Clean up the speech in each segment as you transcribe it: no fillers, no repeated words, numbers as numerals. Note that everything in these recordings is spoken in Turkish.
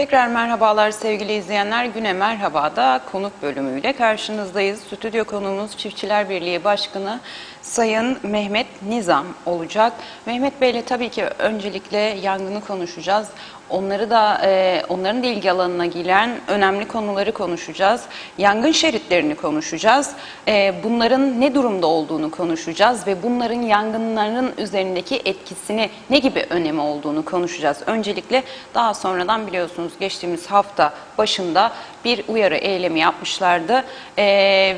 Tekrar merhabalar sevgili izleyenler. Güne Merhaba'da konuk bölümüyle karşınızdayız. Stüdyo konuğumuz Çiftçiler Birliği Başkanı Sayın Mehmet Nizam olacak. Mehmet Bey'le tabii ki öncelikle yangını konuşacağız. Onların da ilgi alanına giren önemli konuları konuşacağız. Yangın şeritlerini konuşacağız. Bunların ne durumda olduğunu konuşacağız ve bunların yangınların üzerindeki etkisini ne gibi önemi olduğunu konuşacağız. Öncelikle daha sonradan biliyorsunuz geçtiğimiz hafta başında bir uyarı eylemi yapmışlardı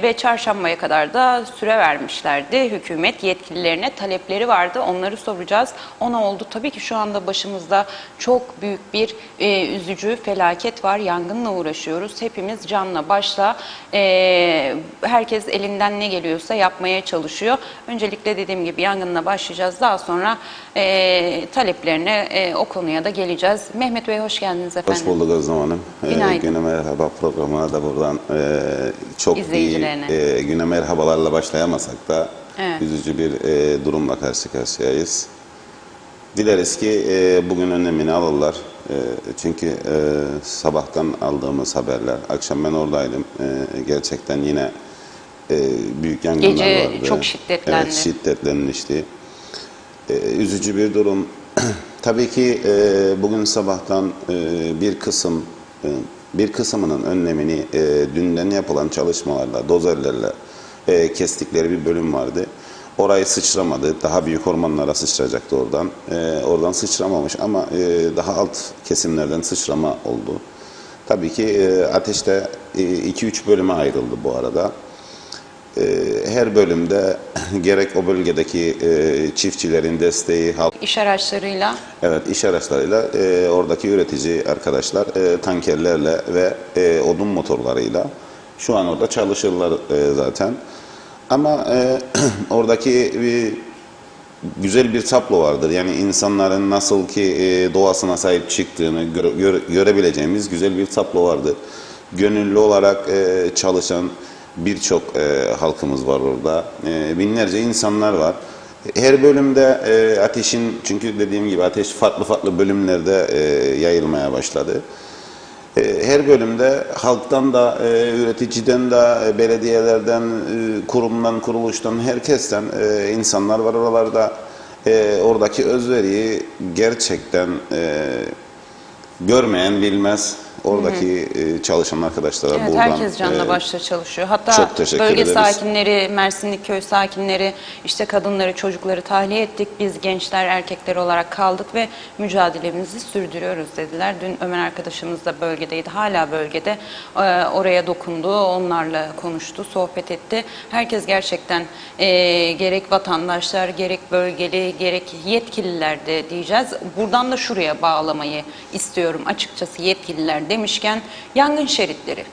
ve çarşambaya kadar da süre vermişlerdi. Hükümet yetkililerine talepleri vardı. Onları soracağız. Ona oldu. Tabii ki şu anda başımızda çok büyük bir üzücü felaket var. Yangınla uğraşıyoruz. Hepimiz canla başla herkes elinden ne geliyorsa yapmaya çalışıyor. Öncelikle dediğim gibi yangınla başlayacağız. Daha sonra taleplerine o konuya da geleceğiz. Mehmet Bey hoş geldiniz efendim. Hoş bulduk Özlem Hanım. Günaydın. Güne Merhaba programına da buradan çok iyi güne merhabalarla başlayamasak da evet, üzücü bir durumla karşı karşıyayız. Dileriz ki bugün önlemini alırlar. Çünkü sabahtan aldığımız haberler, akşam ben oradaydım. Gerçekten yine büyük yangınlar Gece vardı. çok şiddetlendi. Evet, şiddetlenmişti. Üzücü bir durum. Tabii ki bugün sabahtan bir kısmının önlemini dünden yapılan çalışmalarla, dozerlerle kestikleri bir bölüm vardı. Orayı sıçramadı. Daha büyük ormanlara sıçrayacaktı oradan. Oradan sıçramamış ama daha alt kesimlerden sıçrama oldu. Tabii ki ateşte 2-3 bölüme ayrıldı bu arada. Her bölümde gerek o bölgedeki çiftçilerin desteği, halk... İş araçlarıyla? Evet, iş araçlarıyla oradaki üretici arkadaşlar tankerlerle ve odun motorlarıyla şu an orada çalışırlar zaten. Ama oradaki güzel bir tablo vardır. Yani insanların nasıl ki doğasına sahip çıktığını görebileceğimiz güzel bir tablo vardır. Gönüllü olarak çalışan birçok halkımız var orada. Binlerce insanlar var. Her bölümde ateşin, çünkü dediğim gibi ateş farklı bölümlerde yayılmaya başladı. Her bölümde halktan da, üreticiden de, belediyelerden, kurumdan, kuruluştan, herkesten insanlar var oralarda. Oradaki özveriyi gerçekten görmeyen bilmez. Oradaki çalışan arkadaşlara evet, buradan herkes canla başla çalışıyor. Hatta çok teşekkür bölge ederiz. sakinleri, Mersinlik köy sakinleri, işte kadınları, çocukları tahliye ettik. Biz gençler, erkekler olarak kaldık ve mücadelemizi sürdürüyoruz dediler. Dün Ömer arkadaşımız da bölgedeydi. Hala bölgede. Oraya dokundu, onlarla konuştu, sohbet etti. Herkes gerçekten gerek vatandaşlar, gerek bölgeli, gerek yetkililer de diyeceğiz. Buradan da şuraya bağlamayı istiyorum açıkçası yetkililer demişken yangın şeritleri.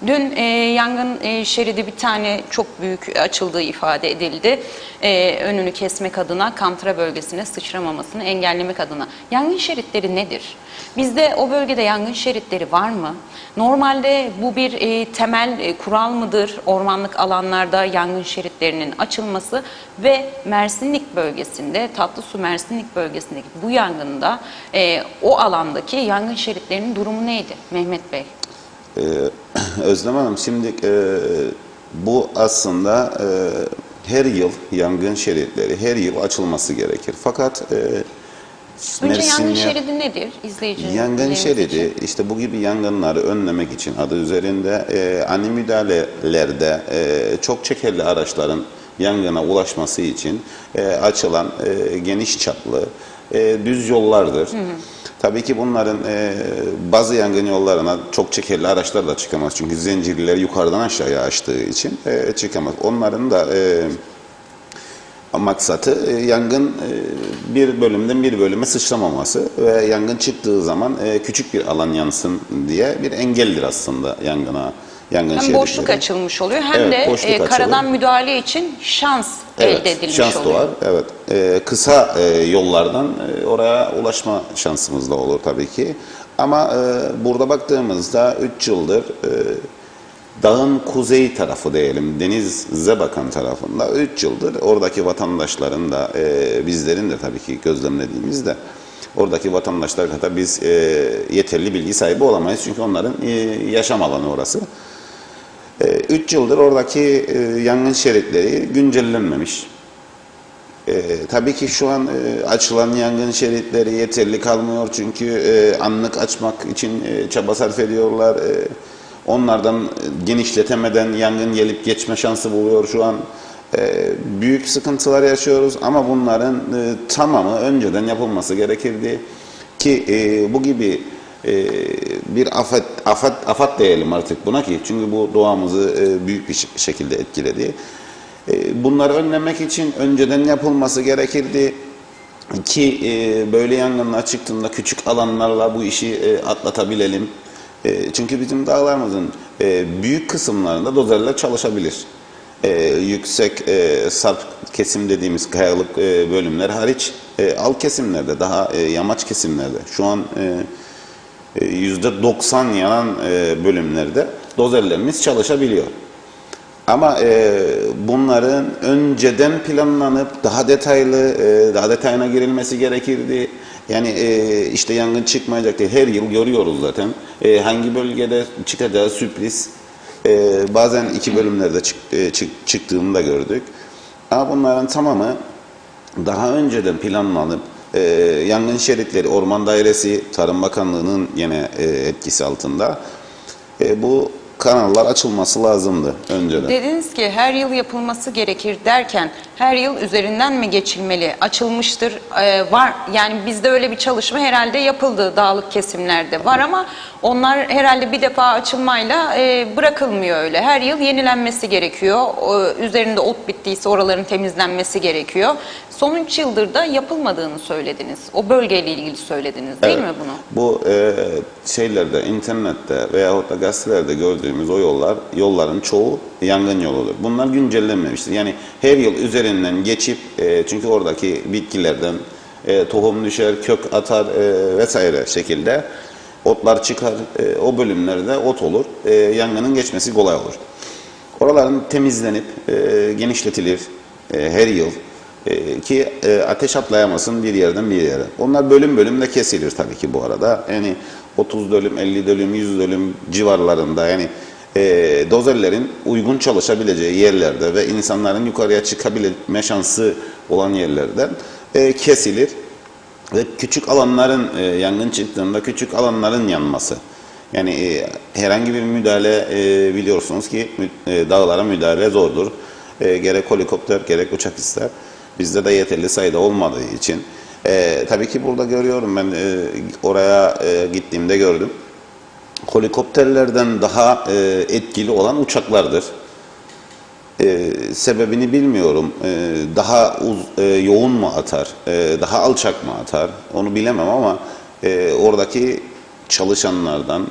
Dün yangın şeridi bir tane çok büyük açıldığı ifade edildi. Önünü kesmek adına, Kantıra bölgesine sıçramamasını engellemek adına. Yangın şeritleri nedir? Bizde o bölgede yangın şeritleri var mı? Normalde bu bir temel kural mıdır? Ormanlık alanlarda yangın şeritlerinin açılması ve Mersinlik bölgesinde, Tatlısu Mersinlik bölgesindeki bu yangında o alandaki yangın şeritlerinin durumu neydi Mehmet Bey? Özlem Hanım, şimdi bu aslında her yıl yangın şeritleri her yıl açılması gerekir. Fakat önce yangın şeridi nedir Yangın şeridi için? İşte bu gibi yangınları önlemek için adı üzerinde ani müdahalelerde çok çekerli araçların yangına ulaşması için açılan geniş çaplı düz yollardır. Hı hı. Tabii ki bunların bazı yangın yollarına çok çekerli araçlar da çıkamaz. Çünkü zincirler yukarıdan aşağıya açtığı için çıkamaz. Onların da maksatı yangın bir bölümden bir bölüme sıçramaması ve yangın çıktığı zaman küçük bir alan yansın diye bir engeldir aslında yangın hem boşluk açılmış oluyor hem evet, de karadan müdahale için şans elde edilmiş şans oluyor. Doğar. Evet. Kısa yollardan oraya ulaşma şansımız da olur tabii ki. Ama burada baktığımızda 3 yıldır dağın kuzey tarafı diyelim, denize bakan tarafında 3 yıldır oradaki vatandaşların da bizlerin de tabii ki gözlemlediğimizde oradaki vatandaşlar kadar biz yeterli bilgi sahibi olamayız. Çünkü onların yaşam alanı orası. 3 yıldır oradaki yangın şeritleri güncellenmemiş. Tabii ki şu an açılan yangın şeritleri yeterli kalmıyor. Çünkü anlık açmak için çaba sarf ediyorlar. Onlardan genişletemeden yangın gelip geçme şansı buluyor şu an. Büyük sıkıntılar yaşıyoruz ama bunların tamamı önceden yapılması gerekirdi ki bu gibi bir afet diyelim artık buna ki çünkü bu doğamızı büyük bir şekilde etkiledi. Bunları önlemek için önceden yapılması gerekirdi ki böyle yangınlar çıktığında küçük alanlarla bu işi atlatabilelim. Çünkü bizim dağlarımızın büyük kısımlarında dozerler çalışabilir. Yüksek sarp kesim dediğimiz kayalık bölümler hariç alt kesimlerde daha yamaç kesimlerde şu an %90 yanan bölümlerde dozerlerimiz çalışabiliyor. Ama bunların önceden planlanıp daha detayına girilmesi gerekirdi. Yani işte yangın çıkmayacak diye her yıl görüyoruz zaten. Hangi bölgede çıkacağı sürpriz. Bazen 2 bölümlerde çıktığını da gördük. Ama bunların tamamı daha önceden planlanıp yangın şeritleri Orman Dairesi, Tarım Bakanlığı'nın yine etkisi altında bu kanallar açılması lazımdı önceden. Dediniz ki her yıl yapılması gerekir derken her yıl üzerinden mi geçilmeli? Açılmıştır, var. Yani bizde öyle bir çalışma herhalde yapıldı dağlık kesimlerde var ama onlar herhalde bir defa açılmayla bırakılmıyor öyle. Her yıl yenilenmesi gerekiyor. Üzerinde ot bittiyse oraların temizlenmesi gerekiyor. Son 3 yıldır da yapılmadığını söylediniz. O bölgeyle ilgili söylediniz değil mi bunu? Bu şeylerde, internette veyahut da gazetelerde gördüğümüz o yolların çoğu yangın yoludur. Bunlar güncellenmemiştir. Yani her yıl üzerinden geçip çünkü oradaki bitkilerden tohum düşer, kök atar vesaire şekilde otlar çıkar. O bölümlerde ot olur. Yangının geçmesi kolay olur. Oraların temizlenip genişletilir her yıl. Ki ateş atlayamasın bir yerden bir yere. Onlar bölüm bölüm de kesilir tabii ki bu arada. Yani 30 dönüm, 50 dönüm, 100 dönüm civarlarında yani dozerlerin uygun çalışabileceği yerlerde ve insanların yukarıya çıkabilme şansı olan yerlerden kesilir. Ve küçük alanların yangın çıktığında küçük alanların yanması. Yani herhangi bir müdahale biliyorsunuz ki dağlara müdahale zordur. Gerek helikopter gerek uçak ister. Bizde de yeterli sayıda olmadığı için. Tabii ki burada görüyorum ben oraya gittiğimde gördüm. Helikopterlerden daha etkili olan uçaklardır. Sebebini bilmiyorum. Daha yoğun mu atar, daha alçak mı atar onu bilemem ama oradaki çalışanlardan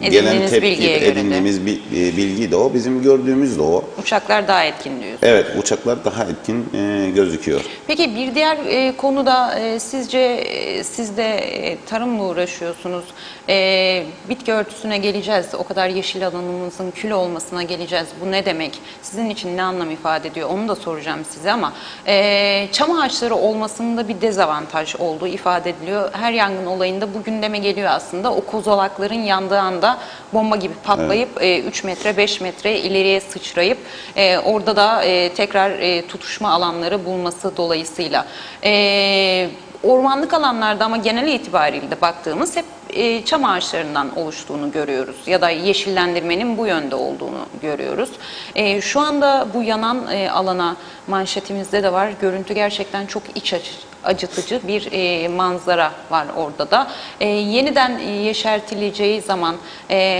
gelen tepki, edindiğimiz bilgi de o, bizim gördüğümüz de o. Uçaklar daha etkin diyorsunuz. Evet, uçaklar daha etkin gözüküyor. Peki bir diğer konu da sizce siz de tarımla uğraşıyorsunuz. Bitki örtüsüne geleceğiz. O kadar yeşil alanımızın kül olmasına geleceğiz. Bu ne demek? Sizin için ne anlam ifade ediyor? Onu da soracağım size ama çam ağaçları olmasının da bir dezavantaj olduğu ifade ediliyor. Her yangın olayında bu gündeme geliyor aslında. O kozalakların yandığı anda bomba gibi patlayıp 3 metre 5 metre ileriye sıçrayıp orada da tekrar tutuşma alanları bulması dolayısıyla. Ormanlık alanlarda ama genel itibariyle de baktığımız hep çam ağaçlarından oluştuğunu görüyoruz. Ya da yeşillendirmenin bu yönde olduğunu görüyoruz. Şu anda bu yanan alana manşetimizde de var. Görüntü gerçekten çok iç acıtıcı bir manzara var orada da. Yeniden yeşertileceği zaman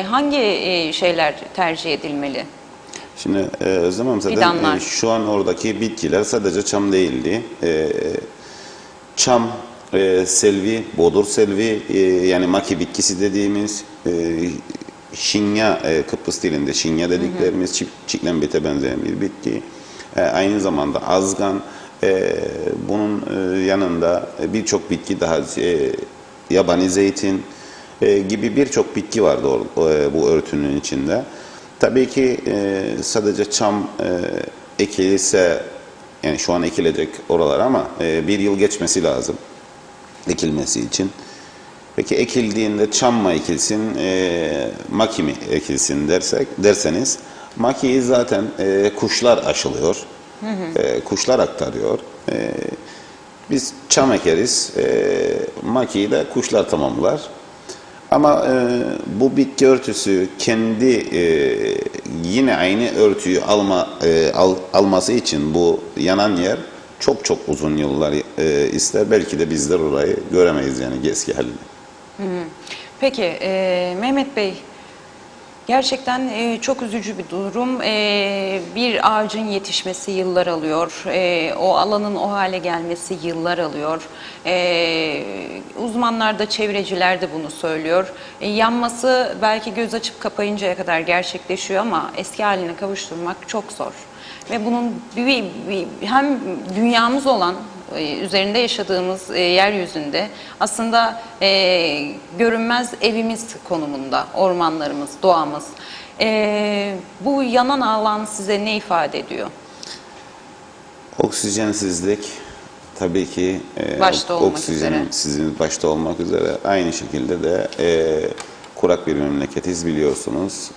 hangi şeyler tercih edilmeli? Şimdi Özlem Hanım zaten şu an oradaki bitkiler sadece çam değildi. Çam, selvi, bodur selvi yani maki bitkisi dediğimiz şinya, Kıbrıs dilinde şinya dediklerimiz çiklenbite benzeyen bir bitki. Aynı zamanda azgan, bunun yanında birçok bitki daha yabani zeytin gibi birçok bitki vardı bu örtünün içinde. Tabii ki sadece çam ekilirse yani şu an ekilecek oralar ama bir yıl geçmesi lazım. ekilmesi için. Peki ekildiğinde çam mı ekilsin, maki mi ekilsin derseniz, makiyi zaten kuşlar aşılıyor, kuşlar aktarıyor. Biz çam ekeriz, makiyi de kuşlar tamamlar. Ama bu bitki örtüsü kendi yine aynı örtüyü alması için bu yanan yer çok çok uzun yıllar ister. Belki de bizler orayı göremeyiz yani eski halini. Peki Mehmet Bey, gerçekten çok üzücü bir durum. Bir ağacın yetişmesi yıllar alıyor. O alanın o hale gelmesi yıllar alıyor. Uzmanlar da, çevreciler de bunu söylüyor. Yanması belki göz açıp kapayıncaya kadar gerçekleşiyor ama eski haline kavuşturmak çok zor. Ve bunun hem dünyamız olan, üzerinde yaşadığımız yeryüzünde aslında görünmez evimiz konumunda ormanlarımız, doğamız. Bu yanan alan size ne ifade ediyor? Oksijensizlik tabii ki Başta olmak üzere. sizin başta olmak üzere aynı şekilde de kurak bir memleketiz biliyorsunuz.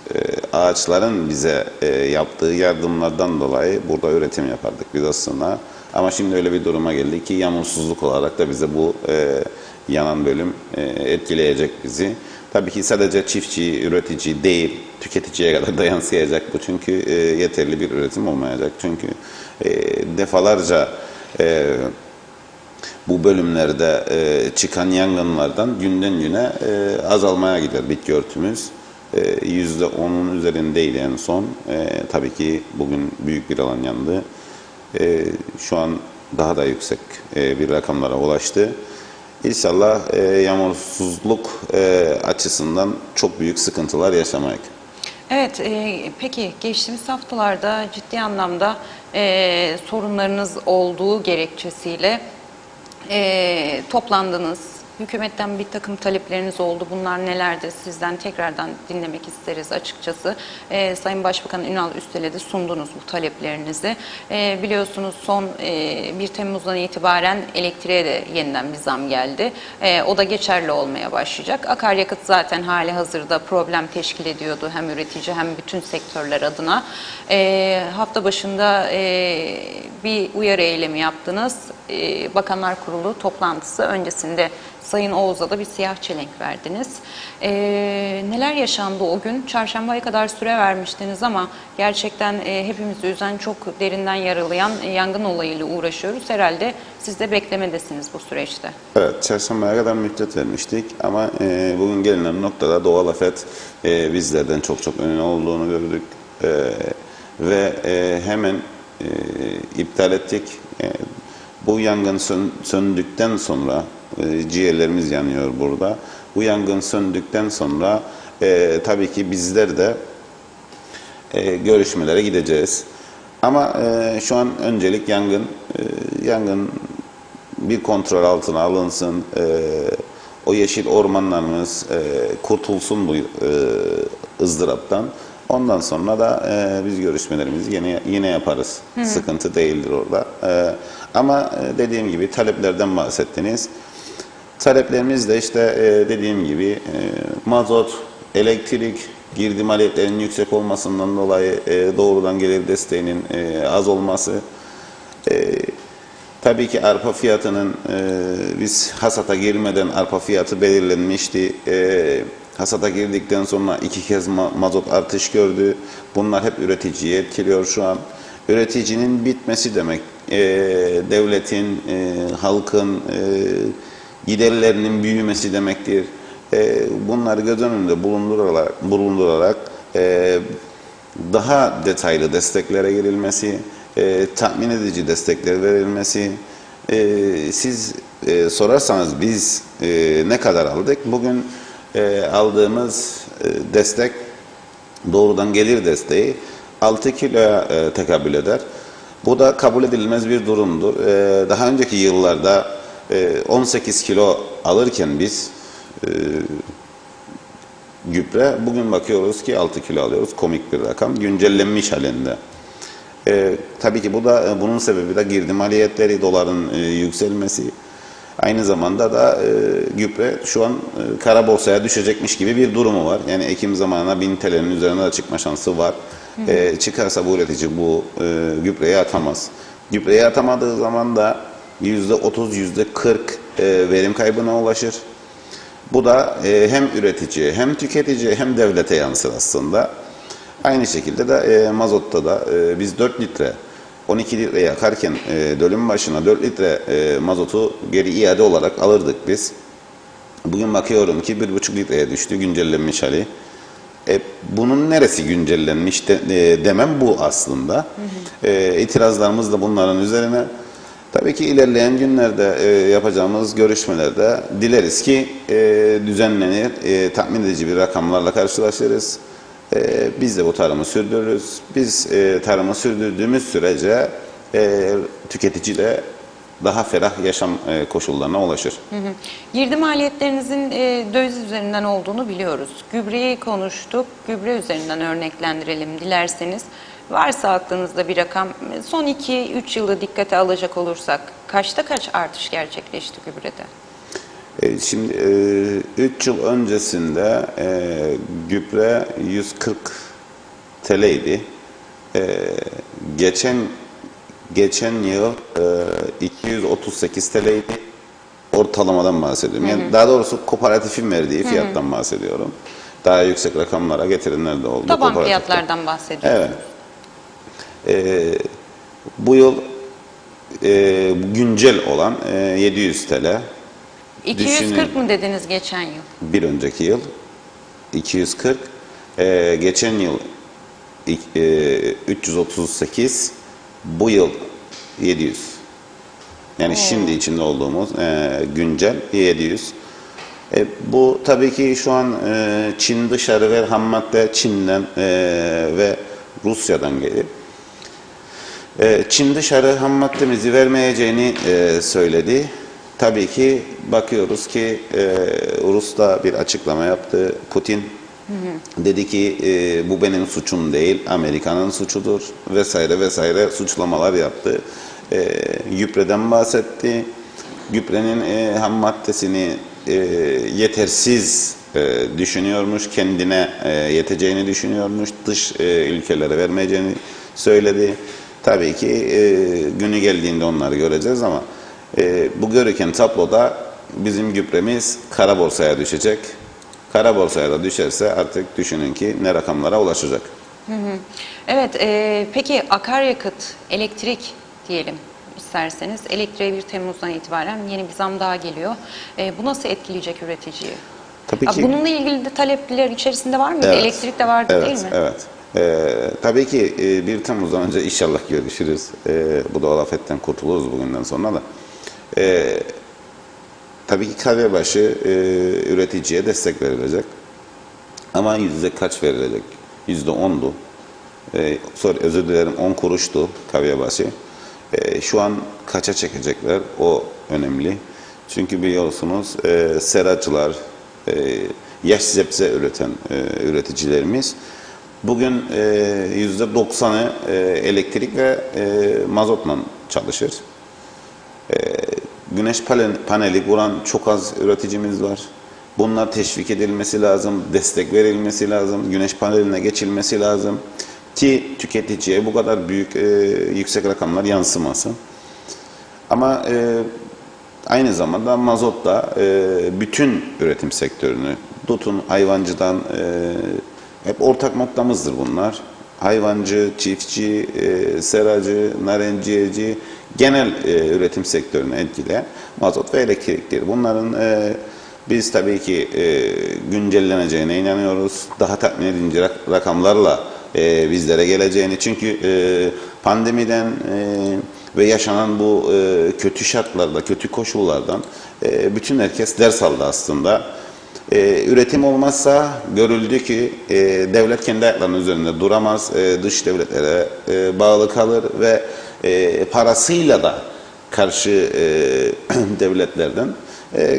Ağaçların bize yaptığı yardımlardan dolayı burada üretim yapardık biz aslında. Ama şimdi öyle bir duruma geldi ki yağmursuzluk olarak da bize bu yanan bölüm etkileyecek bizi. Tabii ki sadece çiftçi, üretici değil, tüketiciye kadar da yansıyacak bu. Çünkü yeterli bir üretim olmayacak. Çünkü defalarca bu bölümlerde çıkan yangınlardan günden güne azalmaya gider bitki örtümüz. %10'un üzerindeydi en son. Tabii ki bugün büyük bir alan yandı. Şu an daha da yüksek bir rakamlara ulaştı. İnşallah yağmursuzluk açısından çok büyük sıkıntılar yaşamayız. Evet, peki geçtiğimiz haftalarda ciddi anlamda sorunlarınız olduğu gerekçesiyle toplandınız. Hükümetten bir takım talepleriniz oldu. Bunlar nelerdir? Sizden tekrardan dinlemek isteriz açıkçası. Sayın Başbakan Ünal Üstel'e de sundunuz bu taleplerinizi. Biliyorsunuz son 1 Temmuz'dan itibaren elektriğe de yeniden bir zam geldi. O da geçerli olmaya başlayacak. Akaryakıt zaten hali hazırda problem teşkil ediyordu hem üretici hem bütün sektörler adına. Hafta başında bir uyarı eylemi yaptınız. Bakanlar Kurulu toplantısı öncesinde Sayın Oğuz'a da bir siyah çelenk verdiniz. Neler yaşandı o gün? Çarşambaya kadar süre vermiştiniz ama gerçekten hepimizi üzen, çok derinden yaralayan yangın olayıyla uğraşıyoruz. Herhalde siz de beklemedesiniz bu süreçte. Evet, çarşambaya kadar müddet vermiştik ama bugün gelinen noktada doğal afet bizlerden çok çok önemli olduğunu gördük. Ve hemen iptal ettik. Bu yangın söndükten sonra, ciğerlerimiz yanıyor burada. Bu yangın söndükten sonra tabii ki bizler de görüşmelere gideceğiz. Ama şu an öncelik yangın bir kontrol altına alınsın. O yeşil ormanlarımız kurtulsun bu ızdıraptan. Ondan sonra da biz görüşmelerimizi yine yaparız. Sıkıntı değildir orada. Ama dediğim gibi taleplerden bahsettiniz. Taleplerimiz de işte dediğim gibi mazot, elektrik, girdi maliyetlerinin yüksek olmasından dolayı doğrudan gelir desteğinin az olması. Tabii ki arpa fiyatının biz hasata girmeden arpa fiyatı belirlenmişti. Hasata girdikten sonra 2 kez mazot artış gördü. Bunlar hep üreticiyi etkiliyor şu an. Üreticinin bitmesi demek, devletin, halkın giderlerinin büyümesi demektir. Bunları göz önünde bulundurarak daha detaylı desteklere girilmesi, tatmin edici destekler verilmesi. Siz sorarsanız biz ne kadar aldık? Bugün aldığımız destek doğrudan gelir desteği 6 kiloya tekabül eder. Bu da kabul edilmez bir durumdur. Daha önceki yıllarda 18 kilo alırken biz gübre, bugün bakıyoruz ki 6 kilo alıyoruz. Komik bir rakam. Güncellenmiş halinde. Tabii ki bunun sebebi de girdi maliyetleri, doların yükselmesi. Aynı zamanda da gübre şu an kara borsaya düşecekmiş gibi bir durumu var. Yani Ekim zamanına 1000 TL'nin üzerine de çıkma şansı var. Çıkarsa bu üretici bu gübreyi atamaz. Gübreyi atamadığı zaman da %30, %40 verim kaybına ulaşır. Bu da hem üreticiye hem tüketiciye hem devlete yansır aslında. Aynı şekilde de mazotta da biz 4 litre 12 litre yakarken dönüm başına 4 litre mazotu geri iade olarak alırdık biz. Bugün bakıyorum ki 1,5 litreye düştü güncellenmiş hali. Bunun neresi güncellenmiş demem bu aslında. İtirazlarımız da bunların üzerine. Tabii ki ilerleyen günlerde yapacağımız görüşmelerde dileriz ki düzenlenir, tatmin edici bir rakamlarla karşılaşırız. Biz de bu tarımı sürdürürüz. Biz tarımı sürdürdüğümüz sürece tüketici de daha ferah yaşam koşullarına ulaşır. Girdi maliyetlerinizin döviz üzerinden olduğunu biliyoruz. Gübreyi konuştuk. Gübre üzerinden örneklendirelim dilerseniz. Varsa aklınızda bir rakam, son 2-3 yılı dikkate alacak olursak kaçta kaç artış gerçekleşti gübrede? Şimdi 3 yıl öncesinde gübre 140 TL'ydi. Geçen yıl 238 TL'ydi. Ortalamadan bahsediyorum. Yani daha doğrusu kooperatifin verdiği fiyattan bahsediyorum. Daha yüksek rakamlara getirenler de oldu. Taban fiyatlardan bahsediyoruz. Evet. Bu yıl güncel olan 700 TL. 240 mı dediniz geçen yıl? Bir önceki yıl 240, geçen yıl 338, bu yıl 700. Yani şimdi içinde olduğumuz güncel 700. Bu tabii ki şu an Çin dışarı ve ham madde Çin'den ve Rusya'dan gelir. Çin dışarı ham maddemizi vermeyeceğini söyledi. Tabii ki bakıyoruz ki Rus da bir açıklama yaptı. Putin dedi ki bu benim suçum değil, Amerika'nın suçudur vesaire vesaire suçlamalar yaptı. Gübreden bahsetti. Gübrenin ham maddesini yetersiz düşünüyormuş, kendine yeteceğini düşünüyormuş, dış ülkelere vermeyeceğini söyledi. Tabii ki günü geldiğinde onları göreceğiz ama bu görüken tabloda bizim gübremiz kara borsaya düşecek. Kara borsaya da düşerse artık düşünün ki ne rakamlara ulaşacak. Evet, peki akaryakıt, elektrik diyelim isterseniz. Elektriğe 1 Temmuz'dan itibaren yeni bir zam daha geliyor. Bu nasıl etkileyecek üreticiyi? Tabii ki. Bununla ilgili de talepler içerisinde var mıydı? Evet, Elektrik de vardı evet, değil mi? Evet. Tabii ki 1 Temmuz'dan önce inşallah görüşürüz. Bu doğal afetten kurtuluruz bugünden sonra da. Tabii ki Kavyarbaşı üreticiye destek verilecek. Ama yüzde kaç verilecek? %10'du. Sorry, özür dilerim, 10 kuruştu Kavyarbaşı. Şu an kaça çekecekler? O önemli. Çünkü biliyorsunuz seracılar, yaş sebze üreten üreticilerimiz bugün %90'ı elektrik ve mazotla çalışır. Güneş paneli kuran çok az üreticimiz var. Bunlar teşvik edilmesi lazım, destek verilmesi lazım, güneş paneline geçilmesi lazım ki tüketiciye bu kadar büyük yüksek rakamlar yansımasın. Ama aynı zamanda mazot da bütün üretim sektörünü, tutun hayvancıdan hep ortak noktamızdır bunlar. Hayvancı, çiftçi, seracı, narenciyeci, genel üretim sektörünü etkileyen mazot ve elektriktir. Bunların biz tabii ki güncelleneceğine inanıyoruz. Daha tatmin edici rakamlarla bizlere geleceğini. Çünkü pandemiden ve yaşanan bu kötü şartlarda, kötü koşullardan bütün herkes ders aldı aslında. Üretim olmazsa görüldü ki devlet kendi ayaklarının üzerinde duramaz, dış devletlere bağlı kalır ve parasıyla da karşı devletlerden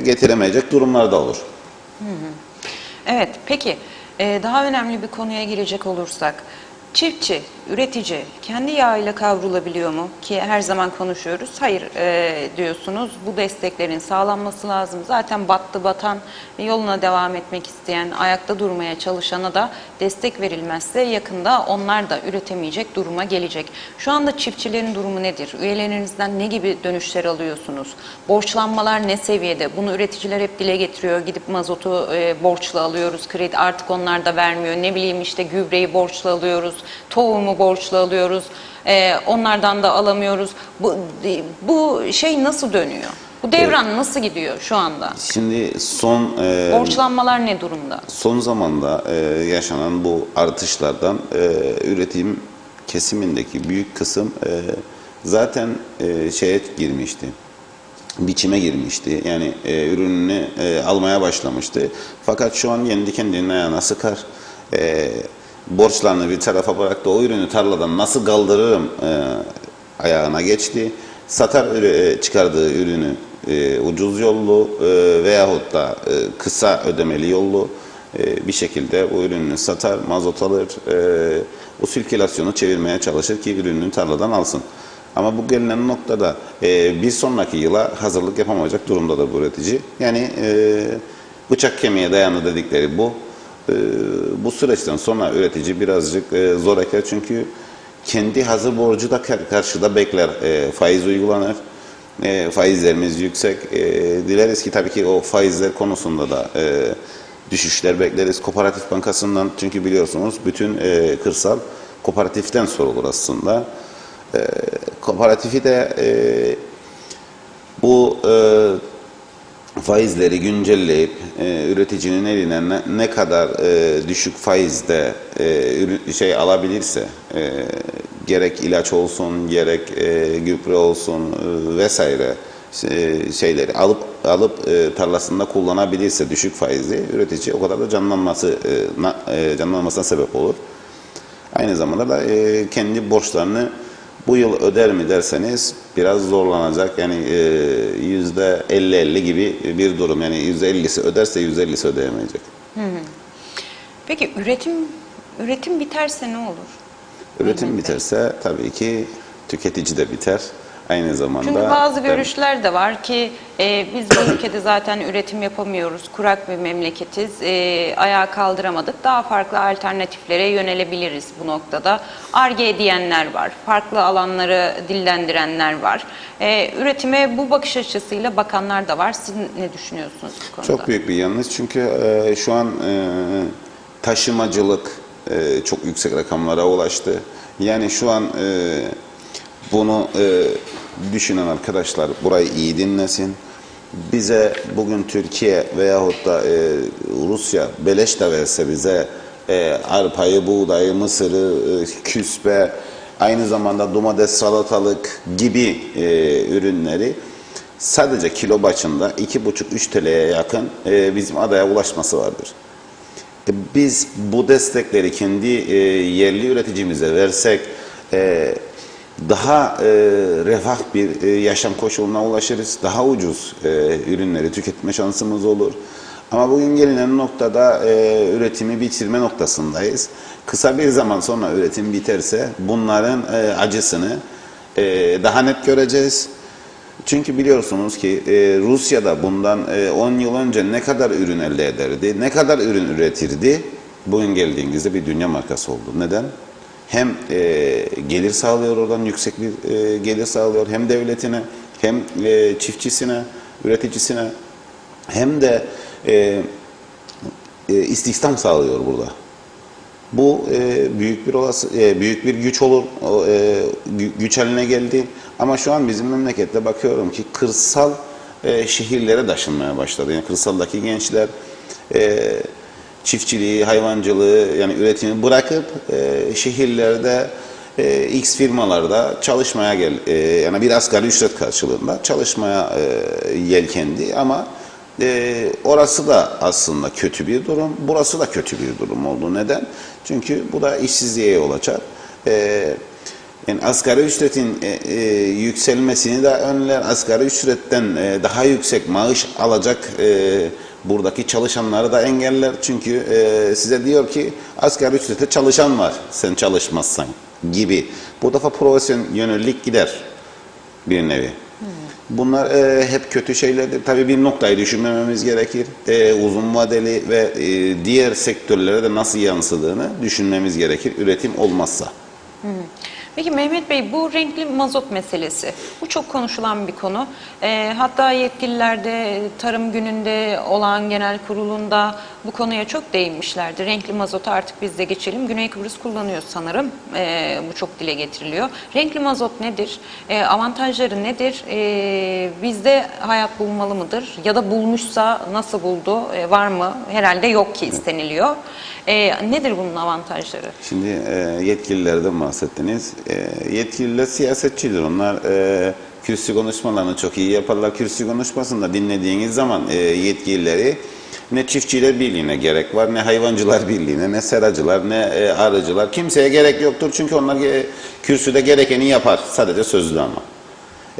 getiremeyecek durumlar da olur. Evet, peki daha önemli bir konuya girecek olursak, çiftçi üretici kendi yağıyla kavrulabiliyor mu? Ki her zaman konuşuyoruz. Hayır diyorsunuz. Bu desteklerin sağlanması lazım. Zaten battı batan ve yoluna devam etmek isteyen, ayakta durmaya çalışana da destek verilmezse yakında onlar da üretemeyecek duruma gelecek. Şu anda çiftçilerin durumu nedir? Üyelerinizden ne gibi dönüşler alıyorsunuz? Borçlanmalar ne seviyede? Bunu üreticiler hep dile getiriyor. Gidip mazotu borçla alıyoruz, kredi artık onlar da vermiyor. Ne bileyim işte gübreyi borçla alıyoruz, tohumu borçla alıyoruz. Onlardan da alamıyoruz. Bu şey nasıl dönüyor? Bu devran nasıl gidiyor şu anda? Şimdi Borçlanmalar ne durumda? son zamanda yaşanan bu artışlardan üretim kesimindeki büyük kısım zaten şeye girmişti. Biçime girmişti. Yani ürününü almaya başlamıştı. Fakat şu an kendi kendinin ayağına sıkar. Borçlarını bir tarafa bıraktı. O ürünü tarladan nasıl kaldırırım ayağına geçti. Satar çıkardığı ürünü ucuz yollu veyahut da kısa ödemeli yollu bir şekilde bu ürününü satar, mazot alır, o sirkülasyonu çevirmeye çalışır ki ürününü tarladan alsın. Ama bu gelinen noktada bir sonraki yıla hazırlık yapamayacak durumdadır bu üretici. Yani bıçak kemiğe dayanı dedikleri bu. Bu süreçten sonra üretici birazcık zor eker çünkü kendi hazır borcu da karşıda bekler. Faiz uygulanır. Faizlerimiz yüksek. Dileriz ki tabii ki o faizler konusunda da düşüşler bekleriz. Kooperatif Bankası'ndan çünkü biliyorsunuz bütün kırsal kooperatiften sorulur aslında. Kooperatifi de bu faizleri güncelleyip üreticinin eline ne kadar düşük faizde alabilirse gerek ilaç olsun gerek gübre olsun vesaire şeyleri alıp tarlasında kullanabilirse düşük faizli üretici o kadar da canlanmasına sebep olur. Aynı zamanda da kendi borçlarını bu yıl öder mi derseniz biraz zorlanacak. Yani %50-50 gibi bir durum. Yani %50'si öderse %50'si ödeyemeyecek. Peki üretim biterse ne olur? Üretim biterse tabii ki tüketici de biter. Aynı zamanda... Çünkü bazı görüşler de var ki biz bu ülkede zaten üretim yapamıyoruz, kurak bir memleketiz, ayağa kaldıramadık, daha farklı alternatiflere yönelebiliriz bu noktada. Ar-Ge diyenler var, farklı alanları dillendirenler var. Üretime bu bakış açısıyla bakanlar da var. Siz ne düşünüyorsunuz bu konuda? Çok büyük bir yanlış çünkü şu an taşımacılık çok yüksek rakamlara ulaştı. Yani şu an... Bunu düşünen arkadaşlar burayı iyi dinlesin. Bize bugün Türkiye veyahut da Rusya beleş de verse bize arpayı, buğdayı, mısırı, küspe, aynı zamanda domates, salatalık gibi ürünleri sadece kilo başında 2,5-3 TL'ye yakın bizim adaya ulaşması vardır. Biz bu destekleri kendi yerli üreticimize versek daha refah bir yaşam koşuluna ulaşırız. Daha ucuz ürünleri tüketme şansımız olur. Ama bugün gelinen noktada üretimi bitirme noktasındayız. Kısa bir zaman sonra üretim biterse bunların acısını daha net göreceğiz. Çünkü biliyorsunuz ki Rusya'da bundan 10 yıl önce ne kadar ürün elde ederdi, ne kadar ürün üretirdi. Bugün geldiğinizde bir dünya markası oldu. Neden? Hem gelir sağlıyor oradan, yüksek bir gelir sağlıyor hem devletine hem çiftçisine, üreticisine hem de istihdam sağlıyor burada. Bu büyük bir güç olur, güç haline geldi. Ama şu an bizim memlekette bakıyorum ki kırsal şehirlere taşınmaya başladı. Yani kırsaldaki gençler çiftçiliği, hayvancılığı yani üretimi bırakıp şehirlerde X firmalarda çalışmaya yani bir asgari ücret karşılığında çalışmaya yelkendi ama orası da aslında kötü bir durum, burası da kötü bir durum oldu. Neden? Çünkü bu da işsizliğe yol açar. Yani asgari ücretin yükselmesini de önler, asgari ücretten daha yüksek maaş alacak buradaki çalışanları da engeller. Çünkü size diyor ki asgari ücrete çalışan var sen çalışmazsan gibi. Bu defa profesyonellik gider bir nevi. Bunlar hep kötü şeylerdir. Tabii bir noktayı düşünmememiz gerekir. Uzun vadeli ve diğer sektörlere de nasıl yansıdığını düşünmemiz gerekir üretim olmazsa. Peki Mehmet Bey, bu renkli mazot meselesi, bu çok konuşulan bir konu. Hatta yetkililer de Tarım Günü'nde olağan genel kurulunda bu konuya çok değinmişlerdi. Renkli mazotu artık biz de geçelim. Güney Kıbrıs kullanıyor sanırım. Bu çok dile getiriliyor. Renkli mazot nedir? Avantajları nedir? Bizde hayat bulmalı mıdır? Ya da bulmuşsa nasıl buldu? Var mı? Herhalde yok ki isteniliyor. Nedir bunun avantajları? Şimdi yetkililerden bahsettiniz. Yetkililer siyasetçidir. Onlar kürsü konuşmalarını çok iyi yaparlar. Kürsü konuşmasında dinlediğiniz zaman yetkilileri ne çiftçiler birliğine gerek var, ne hayvancılar birliğine, ne seracılar, ne arıcılar. Kimseye gerek yoktur. Çünkü onlar kürsüde gerekeni yapar. Sadece sözlü ama.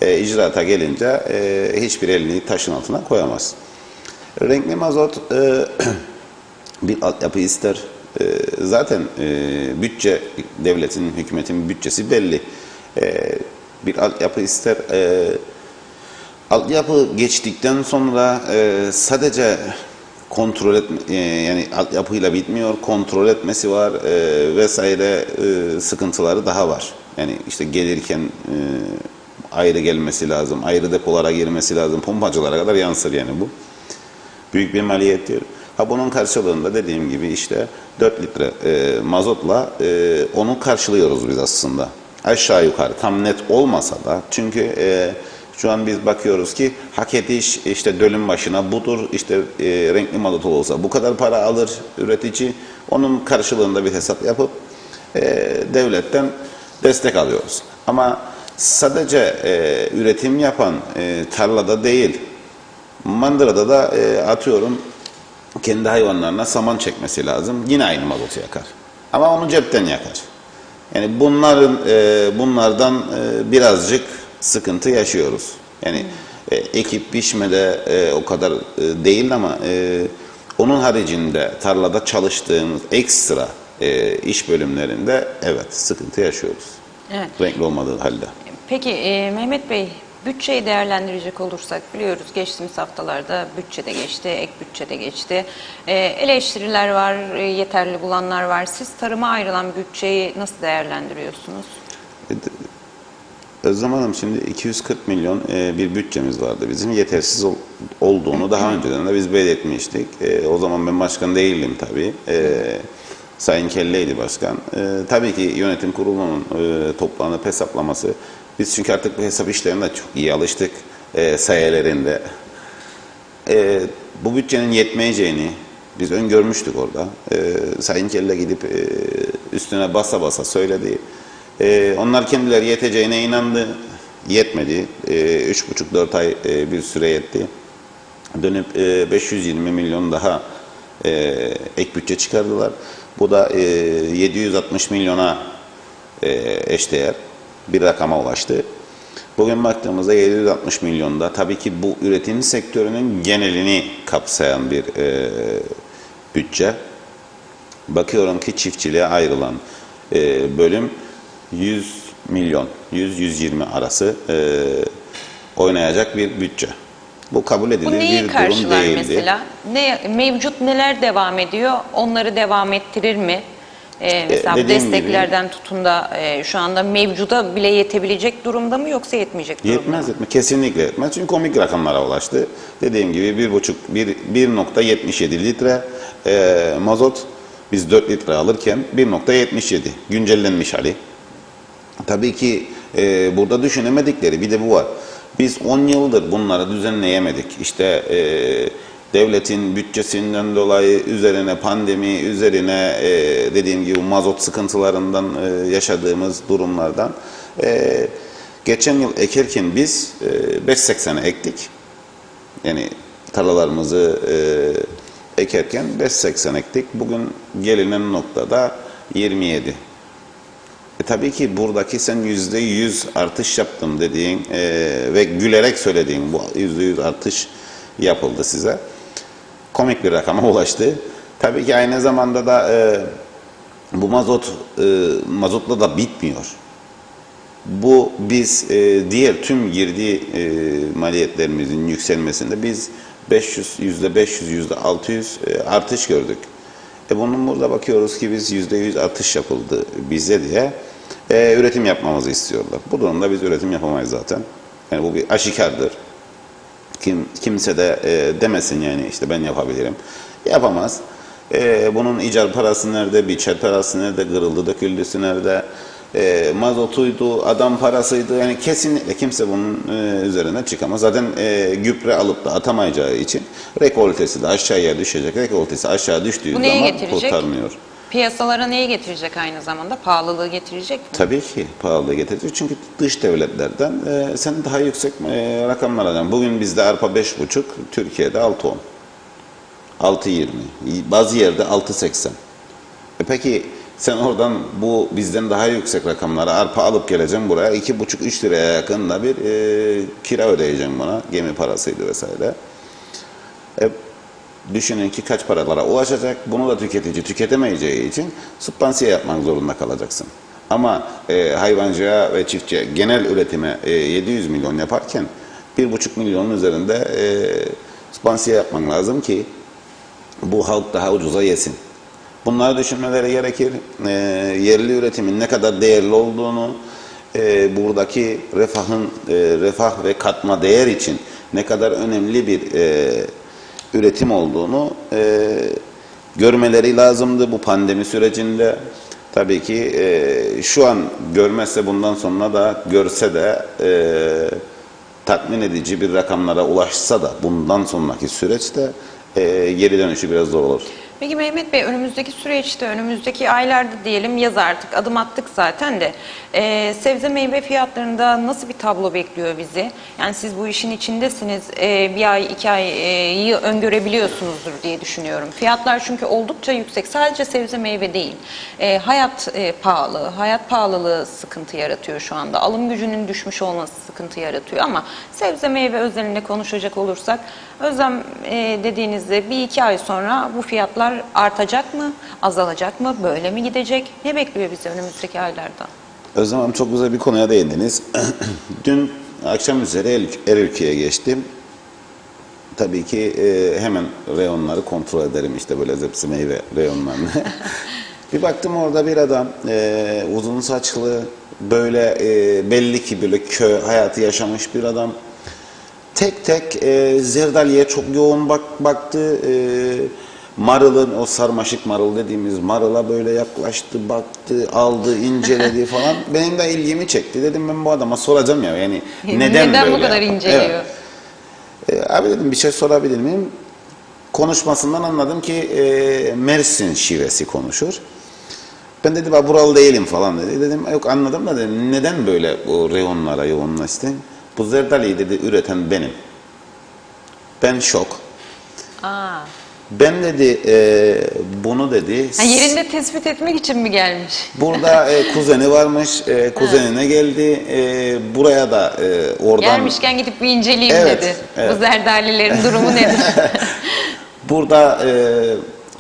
İcraata gelince hiçbir elini taşın altına koyamaz. Renkli mazot bir altyapı ister. Zaten bütçe, devletin, hükümetin bütçesi belli. Bir altyapı ister. Altyapı geçtikten sonra sadece kontrol etme, yani altyapıyla bitmiyor, kontrol etmesi var vesaire sıkıntıları daha var. Yani işte gelirken ayrı gelmesi lazım, ayrı depolara girmesi lazım, pompacılara kadar yansır yani bu. Büyük bir maliyettir. Ha bunun karşılığında dediğim gibi işte 4 litre mazotla onu karşılıyoruz biz aslında. Aşağı yukarı tam net olmasa da çünkü şu an biz bakıyoruz ki hak ediş işte dönüm başına budur işte renkli mazot olsa bu kadar para alır üretici. Onun karşılığında bir hesap yapıp devletten destek alıyoruz. Ama sadece üretim yapan tarlada değil, mandırada da atıyorum kendi hayvanlarına saman çekmesi lazım. Yine aynı mazotu yakar. Ama onu cepten yakar. Yani bunlardan birazcık sıkıntı yaşıyoruz. Yani ekip biçmede o kadar değil ama onun haricinde tarlada çalıştığımız ekstra iş bölümlerinde evet sıkıntı yaşıyoruz. Evet. Renkli olmadığı halde. Peki Mehmet Bey, bütçeyi değerlendirecek olursak biliyoruz geçtiğimiz haftalarda bütçede geçti, ek bütçede geçti. Eleştiriler var, yeterli bulanlar var. Siz tarıma ayrılan bütçeyi nasıl değerlendiriyorsunuz? Özlem Hanım şimdi 240 milyon bir bütçemiz vardı bizim. Yetersiz olduğunu daha önceden de biz belirtmiştik. O zaman ben başkan değildim tabii. Sayın Kelle'ydi başkan. Tabii ki yönetim kurulunun toplanıp hesaplaması. Biz çünkü artık bu hesap işlerine çok iyi alıştık sayelerinde. Bu bütçenin yetmeyeceğini biz öngörmüştük orada. Sayın Kelle gidip üstüne basa basa söyledi. Onlar kendileri yeteceğine inandı. Yetmedi. 3,5-4 ay bir süre yetti. Dönüp 520 milyon daha ek bütçe çıkardılar. Bu da 760 milyona eşdeğer bir rakama ulaştı. Bugün baktığımızda 760 milyonda tabii ki bu üretim sektörünün genelini kapsayan bir bütçe. Bakıyorum ki çiftçiliğe ayrılan bölüm 100 milyon, 100-120 arası oynayacak bir bütçe. Bu kabul edilir bir durum değildi. Mesela? Mevcut neler devam ediyor? Onları devam ettirir mi? Mesela bu desteklerden tutun da şu anda mevcuda bile yetebilecek durumda mı yoksa yetmeyecek durumda mı? Yetmez. Kesinlikle yetmez. Çünkü komik rakamlara ulaştı. Dediğim gibi 1,77 litre mazot biz 4 litre alırken 1,77 güncellenmiş hali. Tabii ki burada düşünemedikleri bir de bu var. Biz 10 yıldır bunları düzenleyemedik. İşte devletin bütçesinden dolayı üzerine pandemi, üzerine dediğim gibi mazot sıkıntılarından yaşadığımız durumlardan geçen yıl ekerken biz 5,80'e ektik. Yani tarlalarımızı ekerken 5,80 ektik. Bugün gelinen noktada 27. Tabii ki buradaki sen %100 artış yaptım dediğin ve gülerek söylediğin bu %100 artış yapıldı size. Komik bir rakama ulaştı. Tabii ki aynı zamanda da Bu mazotla da bitmiyor. Bu biz diğer tüm girdi maliyetlerimizin yükselmesinde biz %500, %600 artış gördük. Bunun burada bakıyoruz ki biz %100 artış yapıldı bize diye üretim yapmamızı istiyorlar. Bu durumda biz üretim yapamayız zaten. Yani bu bir aşikardır. Kimse de demesin yani işte ben yapabilirim. Yapamaz. Bunun icat parası nerede, biçer parası nerede, kırıldı döküldüsü nerede, mazotuydu, adam parasıydı. Yani kesinlikle kimse bunun üzerine çıkamaz. Zaten gübre alıp da atamayacağı için rekoltesi de aşağıya düşecek. Rekoltesi aşağı düştüğü Bu neyi zaman getirecek? kurtarmıyor. Piyasalara neyi getirecek aynı zamanda? Pahalılığı getirecek mi? Tabii ki pahalı getirecek. Çünkü dış devletlerden sen daha yüksek rakamlar alacaksın. Bugün bizde arpa 5,5, Türkiye'de 6,10. 6,20. Bazı yerde 6,80. Peki sen oradan bu bizden daha yüksek rakamlara arpa alıp geleceksin buraya. 2,5-3 liraya yakın da bir kira ödeyeceksin buna. Gemi parasıydı vesaire. Düşünün ki kaç paralara ulaşacak. Bunu da tüketici tüketemeyeceği için sübvansiye yapmak zorunda kalacaksın. Ama hayvancıya ve çiftçiye genel üretime 700 milyon yaparken 1,5 milyonun üzerinde sübvansiye yapman lazım ki bu halk daha ucuza yesin. Bunları düşünmeleri gerekir. Yerli üretimin ne kadar değerli olduğunu, buradaki refah ve katma değer için ne kadar önemli bir üretim olduğunu görmeleri lazımdı bu pandemi sürecinde. Tabii ki şu an görmezse bundan sonra da görse de tatmin edici bir rakamlara ulaşsa da bundan sonraki süreçte geri dönüşü biraz zor olur. Peki Mehmet Bey, önümüzdeki süreçte, önümüzdeki aylarda diyelim, yaz artık adım attık zaten de sebze meyve fiyatlarında nasıl bir tablo bekliyor bizi? Yani siz bu işin içindesiniz, bir ay, 2 ayı öngörebiliyorsunuzdur diye düşünüyorum. Fiyatlar çünkü oldukça yüksek. Sadece sebze meyve değil. Hayat pahalı, hayat pahalılığı sıkıntı yaratıyor şu anda. Alım gücünün düşmüş olması sıkıntı yaratıyor ama sebze meyve özelinde konuşacak olursak, Özlem dediğinizde 1-2 ay sonra bu fiyatlar artacak mı, azalacak mı, böyle mi gidecek? Ne bekliyor bizi önümüzdeki aylarda? Özlem Hanım, çok güzel bir konuya değindiniz. Dün akşam üzere Erülkü'ye geçtim. Tabii ki hemen reyonları kontrol ederim, işte böyle zepsi meyve reyonlarını. Bir baktım orada bir adam uzun saçlı, böyle belli ki böyle köy hayatı yaşamış bir adam. Tek tek zerdaliye çok yoğun baktı. Marılın, o sarmaşık marıl dediğimiz marıla böyle yaklaştı, baktı, aldı, inceledi falan. Benim de ilgimi çekti. Dedim ben bu adama soracağım ya, yani neden böyle bu kadar inceliyor? Evet. Abi dedim, bir şey sorabilir miyim? Konuşmasından anladım ki Mersin şivesi konuşur. Ben dedim buralı değilim falan dedi. Dedim yok, anladım da dedim, neden böyle bu reyonlara yoğunlaştın? Bu zerdaliyi dedi üreten benim. Ben şok. Aa. Ben dedi bunu dedi. Yerinde tespit etmek için mi gelmiş? Burada kuzeni varmış, kuzenine geldi. Buraya da oradan. Gelmişken gidip bir inceleyeyim Evet, dedi. evet. Bu zerdalilerin durumu nedir? Burada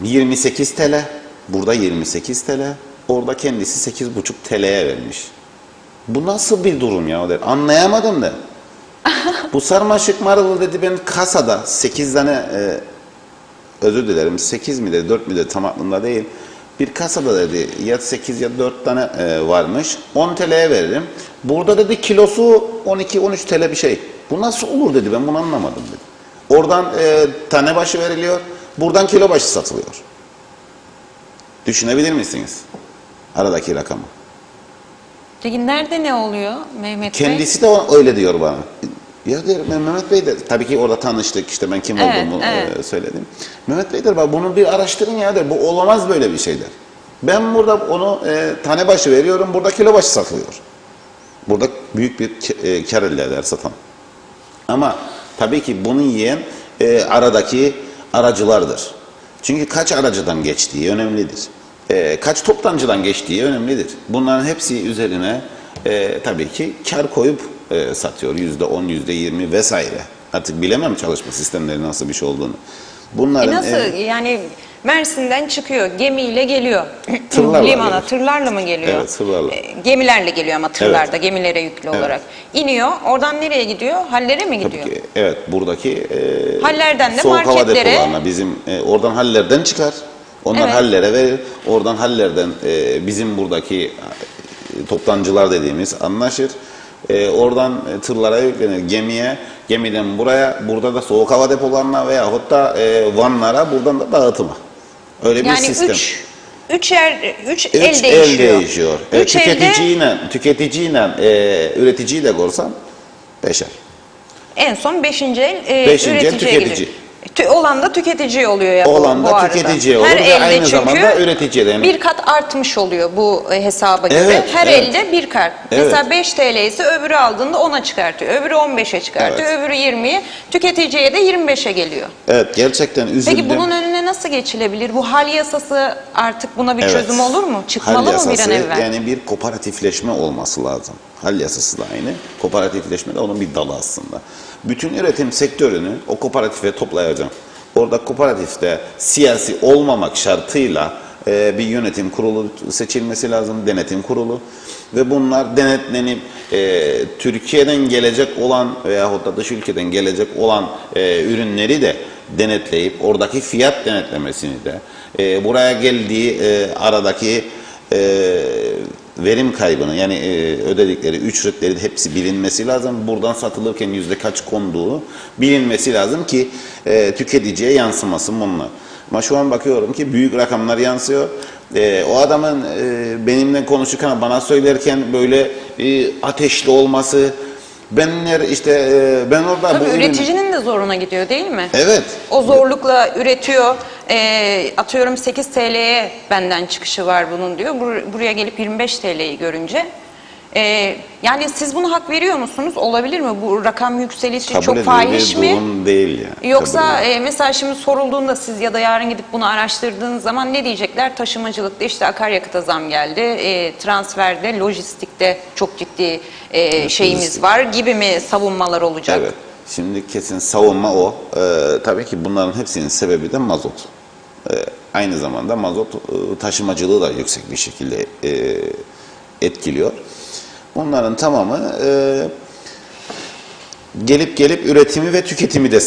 28 TL, burada 28 TL, orada kendisi 8,5 TL'ye vermiş. Bu nasıl bir durum ya der. Anlayamadım da. Bu sarmaşık marılı dedi ben kasada 8 tane özür dilerim 8 mi dedi 4 mi dedi tam aklımda değil. Bir kasada dedi ya 8 ya 4 tane varmış. 10 TL'ye veririm. Burada dedi kilosu 12-13 TL bir şey. Bu nasıl olur dedi, ben bunu anlamadım dedi. Oradan tane başı veriliyor. Buradan kilo başı satılıyor. Düşünebilir misiniz aradaki rakamı? Peki nerede ne oluyor Mehmet Bey? Kendisi de öyle diyor bana. Ya der Mehmet Bey de, tabii ki orada tanıştık, işte ben kim olduğumu söyledim. Mehmet Bey der bunu bir araştırın ya der, bu olamaz böyle bir şey der. Ben burada onu tane başı veriyorum, burada kilo başı satılıyor. Burada büyük bir kar elde eder satan. Ama tabii ki bunu yiyen aradaki aracılardır. Çünkü kaç aracıdan geçtiği önemlidir. Kaç toptancıdan geçtiği önemlidir. Bunların hepsi üzerine tabii ki kar koyup satıyor. %10, %20 vesaire. Artık bilemem çalışma sistemleri nasıl bir şey olduğunu. Bunların, nasıl yani Mersin'den çıkıyor, gemiyle geliyor Tırlarla limana, geliyor. tırlarla mı geliyor? Evet, tırlarla. Gemilerle geliyor ama tırlarda, Evet. gemilere yüklü olarak. İniyor, oradan nereye gidiyor? Hallere mi gidiyor? Tabii ki, evet, buradaki Hallerden de soğuk hava marketlere. depolarına bizim oradan hallerden çıkar. Onlar Evet. hallere verir. Oradan hallerden bizim buradaki toptancılar dediğimiz anlaşır. Oradan tırlara yüklenir gemiye. Gemiden buraya, burada da soğuk hava depolarına veyahut da vanlara, buradan da dağıtıma. Öyle bir Yani sistem. üç Üç el değişiyor. değişiyor. Üç elde Tüketiciyle üreticiyi de korsan beşer. en son beşinci el Beşinci el üreticiye tüketici. gidiyor. Olan da tüketici oluyor ya Olan bu da arada. tüketiciye olur Her ve elde aynı çünkü zamanda üreticiye de. Yani bir kat artmış oluyor bu hesaba göre. Evet, Her evet. elde bir kat. Evet. Mesela 5 TL ise öbürü aldığında 10'a çıkartıyor. Öbürü 15'e çıkartıyor. Evet. Öbürü 20'ye. Tüketiciye de 25'e geliyor. Evet, gerçekten üzüldüm. Peki bunun önüne nasıl geçilebilir? Bu hal yasası artık buna bir Evet. çözüm olur mu? Çıkmalı Hal mı bir yasası, an evvel? yani bir kooperatifleşme olması lazım. Hal yasası da aynı. Kooperatifleşme de onun bir dalı aslında. Bütün üretim sektörünü o kooperatife toplayacağım. Orada kooperatifte siyasi olmamak şartıyla bir yönetim kurulu seçilmesi lazım, denetim kurulu. Ve bunlar denetlenip Türkiye'den gelecek olan veyahut da dış ülkeden gelecek olan ürünleri de denetleyip oradaki fiyat denetlemesini de buraya geldiği aradaki verim kaybını, yani ödedikleri ücretleri hepsi bilinmesi lazım. Buradan satılırken yüzde kaç konduğu bilinmesi lazım ki tüketiciye yansımasın bunlar. Ama şu an bakıyorum ki büyük rakamlar yansıyor. O adamın benimle konuşurken, bana söylerken böyle ateşli olması, ben orada Tabii bu üreticinin de zoruna gidiyor değil mi? Evet. O zorlukla üretiyor. Atıyorum 8 TL'ye benden çıkışı var bunun diyor. Buraya gelip 25 TL'yi görünce. Yani siz bunu hak veriyor musunuz? Olabilir mi? Bu rakam yükselişi kabul çok fahiş mi? durum değil yani. Yoksa mesela şimdi sorulduğunda siz ya da yarın gidip bunu araştırdığınız zaman ne diyecekler? Taşımacılıkta işte akaryakıta zam geldi. Transferde, lojistikte çok ciddi şeyimiz var gibi mi savunmalar olacak? Evet. Şimdi kesin savunma o. Tabii ki bunların hepsinin sebebi de mazot. Aynı zamanda mazot taşımacılığı da yüksek bir şekilde etkiliyor. Bunların tamamı gelip üretimi ve tüketimi de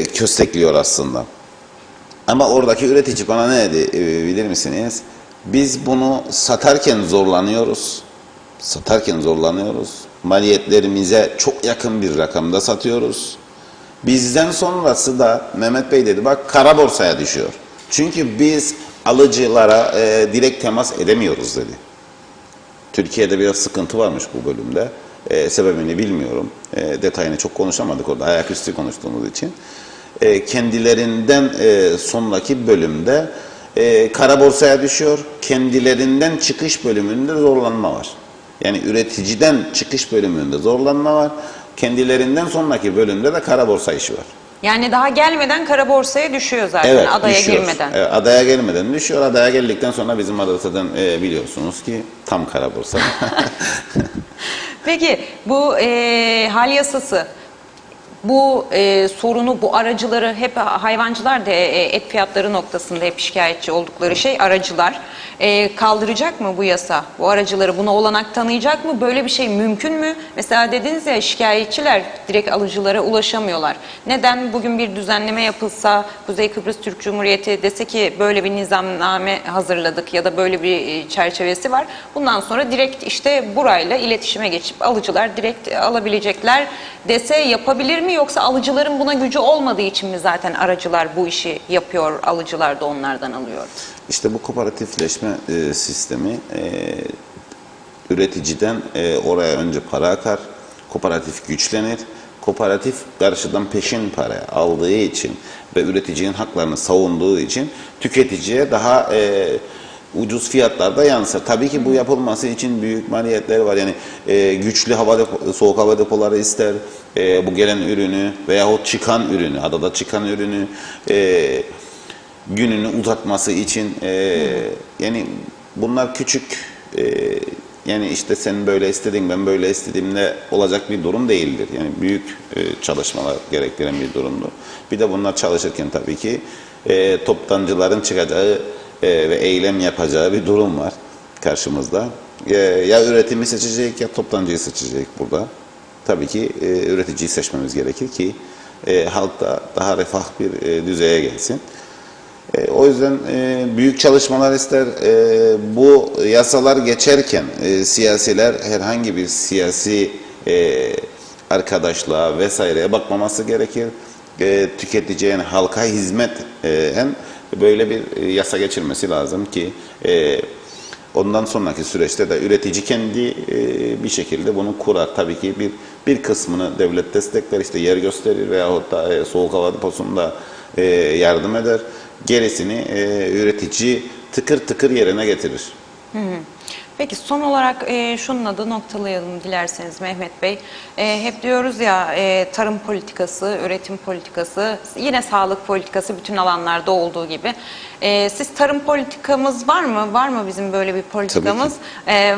köstekliyor aslında. Ama oradaki üretici bana ne dedi bilir misiniz? Biz bunu satarken zorlanıyoruz. Maliyetlerimize çok yakın bir rakamda satıyoruz. Bizden sonrası da Mehmet Bey dedi bak kara borsaya düşüyor. Çünkü biz alıcılara direkt temas edemiyoruz dedi. Türkiye'de biraz sıkıntı varmış bu bölümde. Sebebini bilmiyorum. Detayını çok konuşamadık orada. Ayaküstü konuştuğumuz için. Kendilerinden sonraki bölümde kara borsaya düşüyor. Kendilerinden çıkış bölümünde zorlanma var. Yani üreticiden çıkış bölümünde zorlanma var. Kendilerinden sonraki bölümde de kara borsa işi var. Yani daha gelmeden kara borsaya düşüyor zaten, Evet, adaya düşüyor. girmeden. Evet, adaya gelmeden düşüyor. Adaya geldikten sonra bizim ada zaten biliyorsunuz ki tam kara borsa. Peki bu hal yasası, bu sorunu, bu aracıları hep hayvancılar da et fiyatları noktasında hep şikayetçi oldukları şey aracılar. Kaldıracak mı bu yasa? Bu aracıları buna olanak tanıyacak mı? Böyle bir şey mümkün mü? Mesela dediniz ya şikayetçiler direkt alıcılara ulaşamıyorlar. Neden bugün bir düzenleme yapılsa Kuzey Kıbrıs Türk Cumhuriyeti dese ki böyle bir nizamname hazırladık ya da böyle bir çerçevesi var. Bundan sonra direkt işte burayla iletişime geçip alıcılar direkt alabilecekler dese yapabilir mi? Yoksa alıcıların buna gücü olmadığı için mi zaten aracılar bu işi yapıyor, alıcılar da onlardan alıyor? İşte bu kooperatifleşme sistemi üreticiden oraya önce para akar, kooperatif güçlenir, kooperatif karşıdan peşin para aldığı için ve üreticinin haklarını savunduğu için tüketiciye daha ucuz fiyatlarda yansır. Tabii ki bu yapılması için büyük maliyetler var. Yani güçlü soğuk hava depoları ister, bu gelen ürünü veyahut çıkan ürünü, adada çıkan ürünü gününü uzatması için yani bunlar küçük yani işte sen böyle istedin, ben böyle istediğimle olacak bir durum değildir. Yani büyük çalışmalar gerektiren bir durumdur. Bir de bunlar çalışırken tabii ki toptancıların çıkacağı ve eylem yapacağı bir durum var karşımızda. Ya üretimi seçecek ya toptancıyı seçecek burada. Tabii ki üreticiyi seçmemiz gerekir ki halk da daha refah bir düzeye gelsin. O yüzden büyük çalışmalar ister. Bu yasalar geçerken siyasiler herhangi bir siyasi arkadaşlığa vesaireye bakmaması gerekir. Tüketiciye, yani halka hizmet hem böyle bir yasa geçirmesi lazım ki ondan sonraki süreçte de üretici kendi bir şekilde bunu kurar. Tabii ki bir kısmını devlet destekler, işte yer gösterir veyahut da soğuk hava deposunda yardım eder. Gerisini üretici tıkır tıkır yerine getirir. Peki son olarak şununla da noktalayalım dilerseniz Mehmet Bey. Hep diyoruz ya tarım politikası, üretim politikası, yine sağlık politikası bütün alanlarda olduğu gibi. Siz tarım politikamız var mı? Var mı bizim böyle bir politikamız?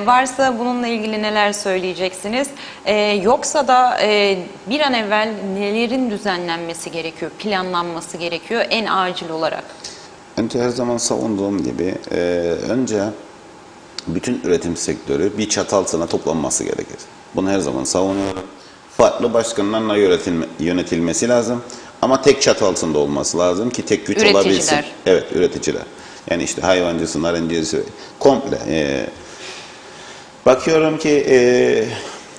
Varsa bununla ilgili neler söyleyeceksiniz? Yoksa da bir an evvel nelerin düzenlenmesi gerekiyor, planlanması gerekiyor en acil olarak? Önce her zaman savunduğum gibi önce bütün üretim sektörü bir çatı altına toplanması gerekir. Bunu her zaman savunuyorum. Farklı başkanlarla yönetilmesi lazım. Ama tek çatı altında olması lazım ki tek güç olabilsin. Evet, üreticiler. Yani işte hayvancısı, narencisi, komple. Bakıyorum ki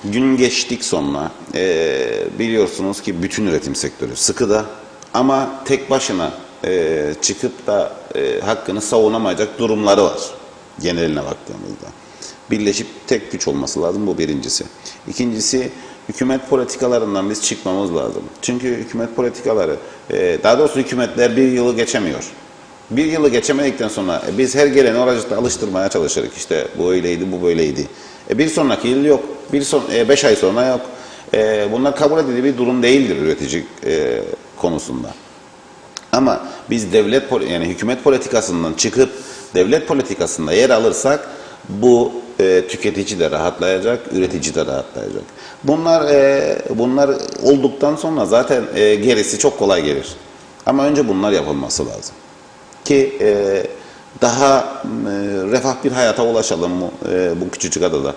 gün geçtik sonra biliyorsunuz ki bütün üretim sektörü sıkıda ama tek başına çıkıp da hakkını savunamayacak durumları var. Geneline baktığımızda. Birleşip tek güç olması lazım, bu birincisi. İkincisi, hükümet politikalarından biz çıkmamız lazım. Çünkü hükümet politikaları, daha doğrusu hükümetler bir yılı geçemiyor. Bir yılı geçemedikten sonra biz her geleni oracıkta alıştırmaya çalışırız. İşte bu öyleydi, bu böyleydi. Bir sonraki yıl yok, 5 ay sonra yok. Bunlar kabul edilir bir durum değildir üretici konusunda. Ama biz yani hükümet politikasından çıkıp devlet politikasında yer alırsak bu tüketici de rahatlayacak, üretici de rahatlayacak. Bunlar olduktan sonra zaten gerisi çok kolay gelir. Ama önce bunlar yapılması lazım. Ki daha refah bir hayata ulaşalım bu küçücük adada.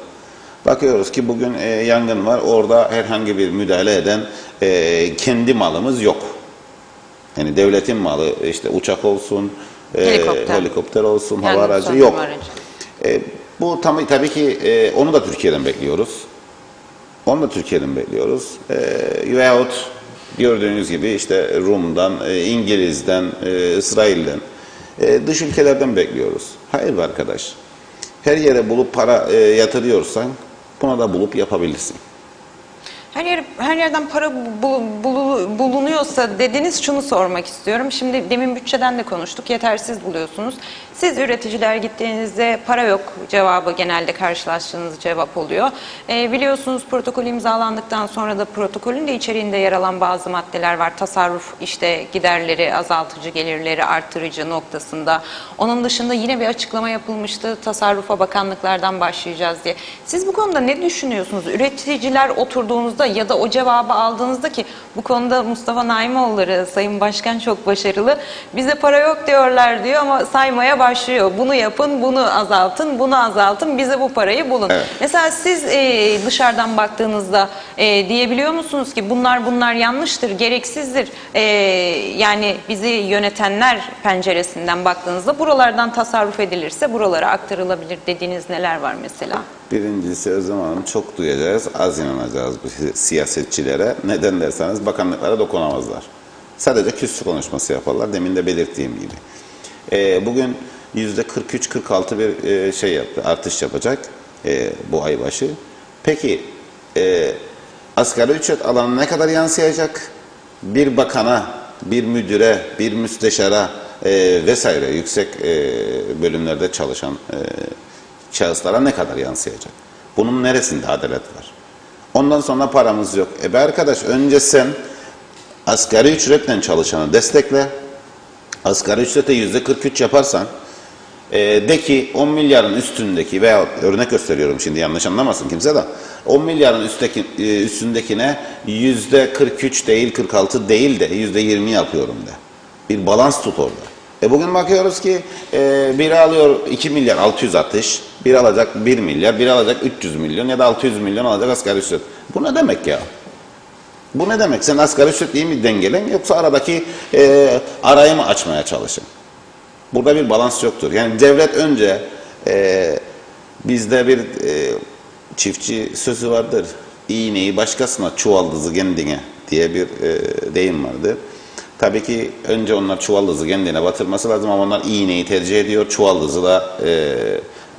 Bakıyoruz ki bugün yangın var, orada herhangi bir müdahale eden kendi malımız yok. Yani devletin malı, işte uçak olsun, helikopter olsun, hava aracı yok. Bu tabii ki onu da Türkiye'den bekliyoruz. Veyahut gördüğünüz gibi işte Rum'dan, İngiliz'den, İsrail'den, dış ülkelerden bekliyoruz. Hayır arkadaş. Her yere bulup para yatırıyorsan buna da bulup yapabilirsin. Her yerden para bulunuyorsa dediniz, şunu sormak istiyorum. Şimdi demin bütçeden de konuştuk. Yetersiz buluyorsunuz. Siz üreticiler gittiğinizde para yok cevabı genelde karşılaştığınız cevap oluyor. Biliyorsunuz protokol imzalandıktan sonra da protokolün de içeriğinde yer alan bazı maddeler var. Tasarruf, işte giderleri azaltıcı, gelirleri artırıcı noktasında. Onun dışında yine bir açıklama yapılmıştı. Tasarrufa bakanlıklardan başlayacağız diye. Siz bu konuda ne düşünüyorsunuz? Üreticiler oturduğunuzda ya da o cevabı aldığınızda, ki bu konuda Mustafa Naimoğulları Sayın Başkan çok başarılı. Bize para yok diyorlar diyor ama saymaya başlıyor. Bunu yapın, bunu azaltın, bunu azaltın, bize bu parayı bulun. Evet. Mesela siz dışarıdan baktığınızda diyebiliyor musunuz ki bunlar yanlıştır, gereksizdir? Yani bizi yönetenler penceresinden baktığınızda buralardan tasarruf edilirse buralara aktarılabilir dediğiniz neler var mesela? Birincisi Özlem Hanım, çok duyacağız, az inanacağız bu siyasetçilere. Neden derseniz bakanlıklara dokunamazlar. Sadece kürsü konuşması yaparlar, demin de belirttiğim gibi. Bugün %43-46 bir artış yapacak bu ay başı. Peki asgari ücret alanı ne kadar yansıyacak? Bir bakana, bir müdüre, bir müsteşara vesaire yüksek bölümlerde çalışan şahıslara ne kadar yansıyacak? Bunun neresinde adalet var? Ondan sonra paramız yok. Be arkadaş, önce sen asgari ücretle çalışanı destekle. Asgari ücrete %43 yaparsan De ki 10 milyarın üstündeki veya örnek gösteriyorum şimdi yanlış anlamasın kimse de 10 milyarın üstündekine %43 değil 46 değil de %20 yapıyorum de. Bir balans tut orada. Bugün bakıyoruz ki biri alıyor 2 milyar 660, biri alacak 1 milyar, biri alacak 300 milyon ya da 600 milyon alacak asgari ücret. Bu ne demek ya? Bu ne demek? Sen asgari ücretliyi mi dengelen yoksa aradaki arayı mı açmaya çalışın? Burada bir balans yoktur. Yani devlet önce bizde bir çiftçi sözü vardır. İğneyi başkasına, çuvaldızı kendine diye bir deyim vardır. Tabii ki önce onlar çuvaldızı kendine batırması lazım ama onlar iğneyi tercih ediyor. Çuvaldızı da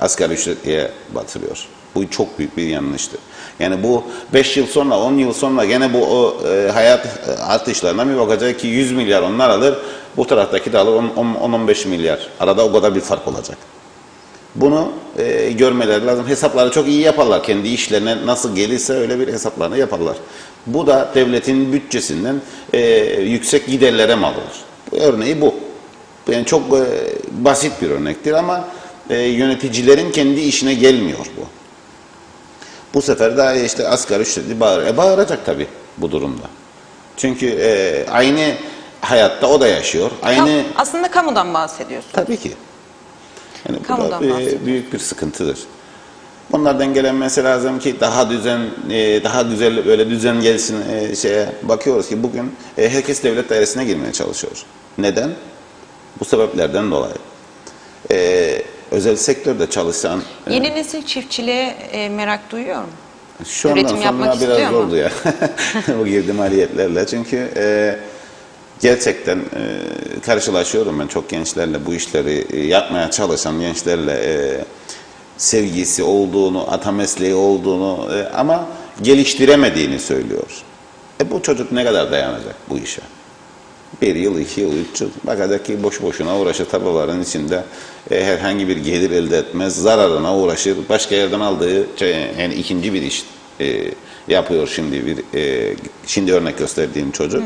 asgari ücretliye batırıyor. Bu çok büyük bir yanlıştır. Yani bu 5 yıl sonra, 10 yıl sonra gene bu hayat artışlarına bir bakacak ki 100 milyar onlar alır. Bu taraftaki de alır 10-15 milyar. Arada o kadar bir fark olacak. Bunu görmeleri lazım. Hesapları çok iyi yaparlar. Kendi işlerine nasıl gelirse öyle bir hesaplarını yaparlar. Bu da devletin bütçesinden yüksek giderlere mal olur. Örneği bu. Yani çok basit bir örnektir ama yöneticilerin kendi işine gelmiyor bu. Bu sefer de işte asgari ücretli bağırıyor. Bağıracak tabii bu durumda. Çünkü aynı hayatta o da yaşıyor. Aynı Aslında kamudan bahsediyorsun. tabii ki. Yani bu Kamudan da bahsediyoruz. büyük bir sıkıntıdır. Bunlar dengelenmesi lazım ki daha daha güzel böyle düzen gelsin şeye. Bakıyoruz ki bugün herkes devlet dairesine girmeye çalışıyor. Neden? Bu sebeplerden dolayı. Özel sektörde çalışan Yeni nesil çiftçiliğe merak duyuyor mu? şu andan Üretim yapmak sonra biraz istiyor mu? zordu ya. Bu girdi maliyetlerle. Çünkü gerçekten karşılaşıyorum ben çok gençlerle bu işleri yapmaya çalışan gençlerle sevgisi olduğunu, ata mesleği olduğunu ama geliştiremediğini söylüyor. Bu çocuk ne kadar dayanacak bu işe? 1 yıl, 2 yıl, 3 yıl. Bakacak ki boş boşuna uğraşır tarlaların içinde herhangi bir gelir elde etmez, zararına uğraşır. Başka yerden aldığı yani ikinci bir iş yapıyor şimdi şimdi örnek gösterdiğim çocuk.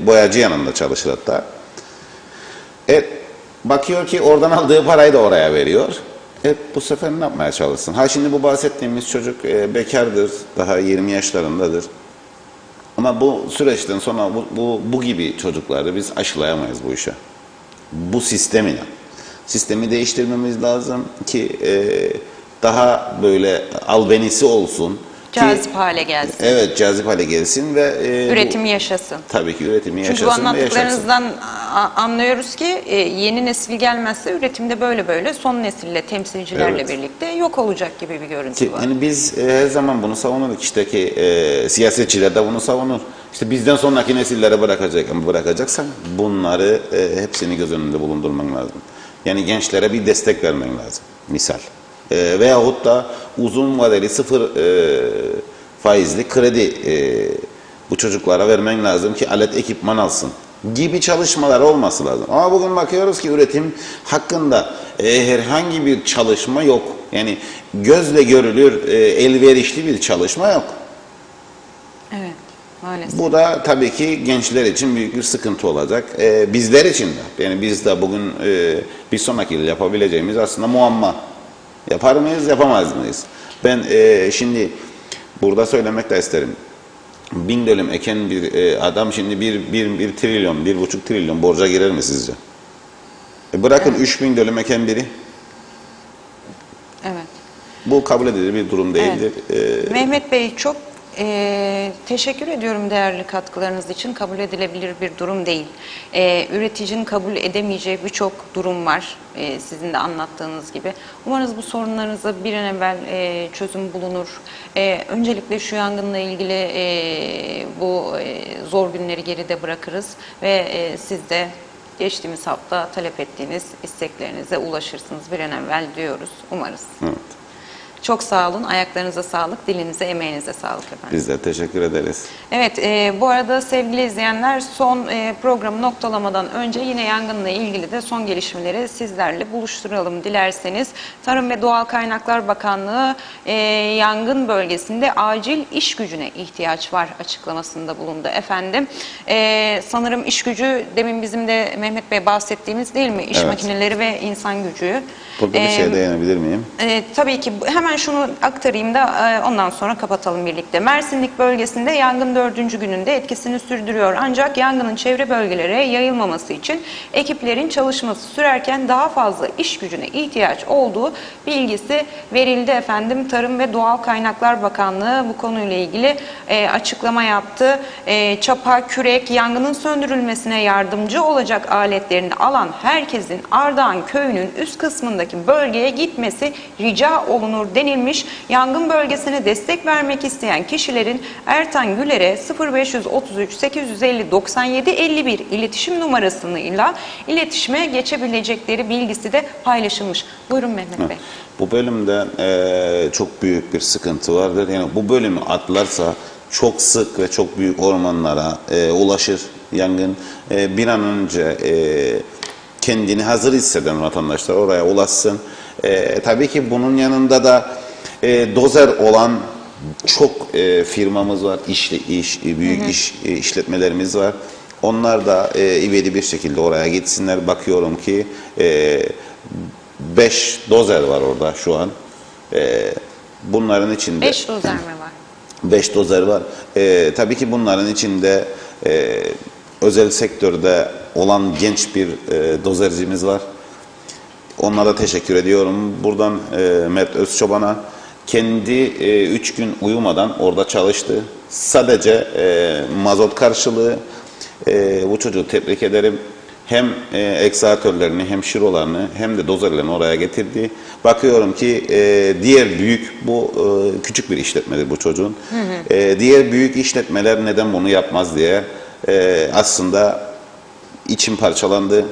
Boyacı yanında çalışır hatta. Bakıyor ki oradan aldığı parayı da oraya veriyor. Bu sefer ne yapmaya çalışsın? Şimdi bu bahsettiğimiz çocuk bekardır, daha 20 yaşlarındadır. Ama bu süreçten sonra bu gibi çocukları biz aşılayamayız bu işe. Bu sistemi değiştirmemiz lazım ki daha böyle albenisi olsun. Cazip hale gelsin. Evet, cazip hale gelsin ve Üretimi yaşasın. tabii ki üretimi yaşasın Çünkü bu ve yaşasın. anlattıklarınızdan anlıyoruz ki yeni nesil gelmezse üretimde böyle son nesille, temsilcilerle Evet. birlikte yok olacak gibi bir görüntü var. Yani biz her zaman bunu savunuruz. İşte ki siyasetçiler de bunu savunur. İşte bizden sonraki nesillere bırakacaksan bunları hepsini göz önünde bulundurman lazım. Yani gençlere bir destek vermen lazım. Misal. Veyahut da uzun vadeli sıfır faizli kredi bu çocuklara vermen lazım ki alet ekipman alsın gibi çalışmalar olması lazım. Ama bugün bakıyoruz ki üretim hakkında herhangi bir çalışma yok. Yani gözle görülür, elverişli bir çalışma yok. Evet, maalesef. Bu da tabii ki gençler için büyük bir sıkıntı olacak. Bizler için de. Yani biz de bugün bir sonraki yıl yapabileceğimiz aslında muamma. Yapar mıyız, yapamaz mıyız? Ben şimdi burada söylemek de isterim. 1000 dönüm eken bir adam şimdi 1 trilyon, 1,5 trilyon borca girer mi sizce? Bırakın 3000 dönüm eken biri. Evet. Bu kabul edilir bir durum değildir. Mehmet Bey çok teşekkür ediyorum değerli katkılarınız için. Kabul edilebilir bir durum değil. Üreticinin kabul edemeyeceği birçok durum var. Sizin de anlattığınız gibi. Umarız bu sorunlarınıza bir an evvel çözüm bulunur. Öncelikle şu yangınla ilgili bu zor günleri geride bırakırız ve siz de geçtiğimiz hafta talep ettiğiniz isteklerinize ulaşırsınız bir an evvel diyoruz. Umarız. Evet. Çok sağ olun. Ayaklarınıza sağlık, dilinize, emeğinize sağlık efendim. Biz de teşekkür ederiz. Evet, bu arada sevgili izleyenler son programı noktalamadan önce yine yangınla ilgili de son gelişmeleri sizlerle buluşturalım dilerseniz. Tarım ve Doğal Kaynaklar Bakanlığı yangın bölgesinde acil iş gücüne ihtiyaç var açıklamasında bulundu efendim. Sanırım iş gücü demin bizim de Mehmet Bey bahsettiğimiz değil mi? İş Evet. makineleri ve insan gücü. Burada bir şey değinebilir miyim? Tabii ki hemen şunu aktarayım da ondan sonra kapatalım birlikte. Mersinlik bölgesinde yangın 4. gününde etkisini sürdürüyor. Ancak yangının çevre bölgelere yayılmaması için ekiplerin çalışması sürerken daha fazla iş gücüne ihtiyaç olduğu bilgisi verildi efendim. Tarım ve Doğal Kaynaklar Bakanlığı bu konuyla ilgili açıklama yaptı. Çapa, kürek, yangının söndürülmesine yardımcı olacak aletlerini alan herkesin Ardahan köyünün üst kısmındaki bölgeye gitmesi rica olunur denilmiş. Yangın bölgesine destek vermek isteyen kişilerin Ertan Güler'e 0533 850 97 51 iletişim numarasıyla iletişime geçebilecekleri bilgisi de paylaşılmış. Buyurun Mehmet Bey. Bu bölümde çok büyük bir sıkıntı vardır. Yani bu bölümü atlarsa çok sık ve çok büyük ormanlara ulaşır yangın. Bir an önce kendini hazır hisseden vatandaşlar oraya ulaşsın. Tabii ki bunun yanında da dozer olan çok firmamız var, büyük iş işletmelerimiz var. Onlar da ivedi bir şekilde oraya gitsinler. Bakıyorum ki 5 dozer var orada şu an. Bunların içinde 5 dozer mi var? 5 dozer var. Tabii ki bunların içinde özel sektörde olan genç bir dozercimiz var. Onlara teşekkür ediyorum. Buradan Mert Özçoban'a kendi 3 gün uyumadan orada çalıştı. Sadece mazot karşılığı bu çocuğu tebrik ederim. Hem eksavatörlerini hem şirolarını hem de dozerlerini oraya getirdi. Bakıyorum ki diğer büyük bu küçük bir işletmedir bu çocuğun. Diğer büyük işletmeler neden bunu yapmaz diye aslında içim parçalandı.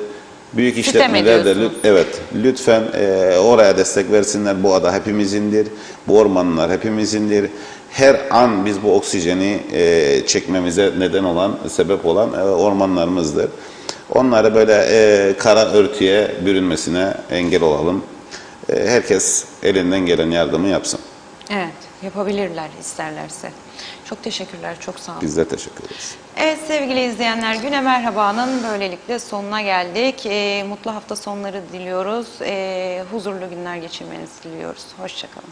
Büyük işletmeler de evet lütfen oraya destek versinler. Bu ada hepimizindir. Bu ormanlar hepimizindir. Her an biz bu oksijeni çekmemize neden olan, sebep olan ormanlarımızdır. Onları böyle kara örtüye bürünmesine engel olalım. Herkes elinden gelen yardımı yapsın. Evet, yapabilirler isterlerse. Çok teşekkürler, çok sağ olun. Biz de teşekkür ederiz. Evet sevgili izleyenler, Güne Merhaba'nın böylelikle sonuna geldik. Mutlu hafta sonları diliyoruz. Huzurlu günler geçirmenizi diliyoruz. Hoşça kalın.